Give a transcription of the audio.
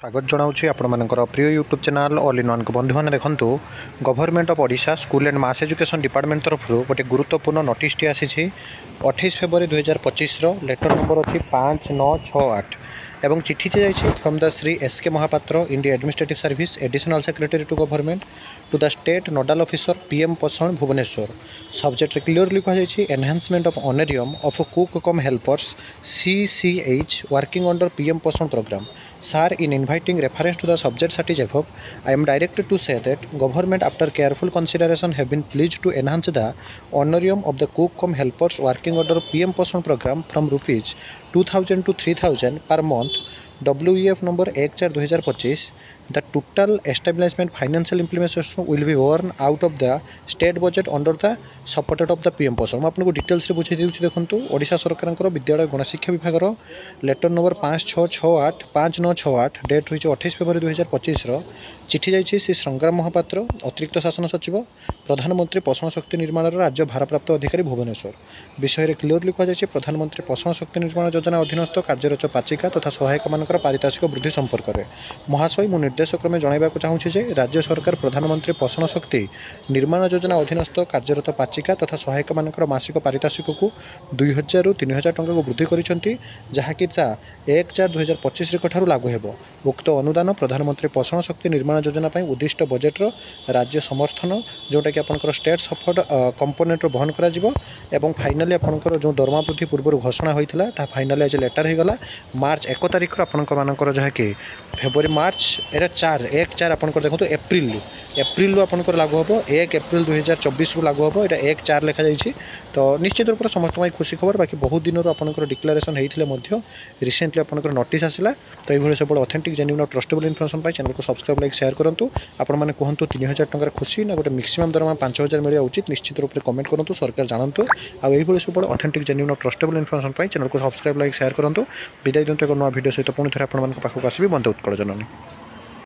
स्वागत जनाऊँ आपणकर प्रिय YouTube channel all in one को बंधु मैंने देखूँ government of Odisha school and mass education department तरफ गोटे गुरुत्वपूर्ण नोटिस टी आसी 28 फेब्रुआरी 2025 लेटर नंबर अच्छी 5968 एवं चिठी जाइए from the Shri S K Mahapatra India administrative service additional secretary to government to the state nodal officer PM Poshan Bhubaneswar subject clearly कहुई enhancement of honorarium of cook cum helpers CCH working under PM Poshan program. Sir, in inviting reference to the subject such as above, I am directed to say that government after careful consideration have been pleased to enhance the honorarium of the cook cum helpers working under PM Poshan program from rupees 2000 to 3000 per month WEF number 1/4/2025. The total establishment financial implementation will be borne out of the state budget under the supported of the PM पोषण. मैं आपको details बुझे दूसरी देखूँ ओडिशा सरकार विद्यालय गणशिक्षा विभाग letter number 5968 date रही 28 फेब्रुआरी 2025 चिठी जाइए श्री संग्राम महापात्र अतिरिक्त शासन सचिव प्रधानमंत्री पोषण शक्ति निर्माण राज्य भारप्राप्त अधिकारी भुवनेश्वर विषय में क्लीयरली कहुई प्रधानमंत्री पोषण शक्ति निर्माण योजना अधीनस्थ कार्यरत पाचिका तथा सहायक मान पारितोषिक वृद्धि संपर्क में महाशय मु निर्देशक्रमे जनवाक चाहूँगी राज्य सरकार प्रधानमंत्री पोषण शक्ति निर्माण योजना अधीनस्थ कार्यरत पाचिका तथा सहायक मान मासिक पारितोषिक को 2000 ରୁ 3000 टंका को वृद्धि करिसेंती जहाँकि 1/4/2025 ठारू लागू हेबो. उक्त अनुदान प्रधानमंत्री पोषण शक्ति निर्माण योजना उद्दिष्ट बजेट्र राज्य समर्थन जोटा कि आपंकर स्टेट सपोर्ट कंपोनेंट बहन कर फाइनाली आपंकर जो दरमा वृद्धि पूर्व घोषणा होता है फाइनाली आज लेटर होगा मार्च 1 तारिख आपंकर जहाँकि फेब्रुआरी मार्च एटा 1/4 आपंकर देखो एप्रिल आपंकर लागू हम 1 एप्रिल 2024 लागू हम यहाँ 1/4 लिखा जाइए. तो निश्चित रूप से समस्त खुशी खबर बाकी बहुत दिन आपंकर डिक्लेरेशन होते रिसेंटली आपंकर नोटिस आसला. तो ये सब authentic genuine trustable information channel को सब्सक्राइब लाइक शेयर करूँ. आपण कहतु 3000 टंकार खुशी ना गोटे मैक्सिमम दरमा 5000 मिलवा उचित निश्चित रूप से कमेंट करूँ सरकार जानतु आई सब authentic genuine trustable information channel को सब्सक्राइब लाइक शेयर करूँ. विदाय दिंतु एक नया वीडियो सहित पुणी थे आपको आसबि बंधु उत्कल जननी.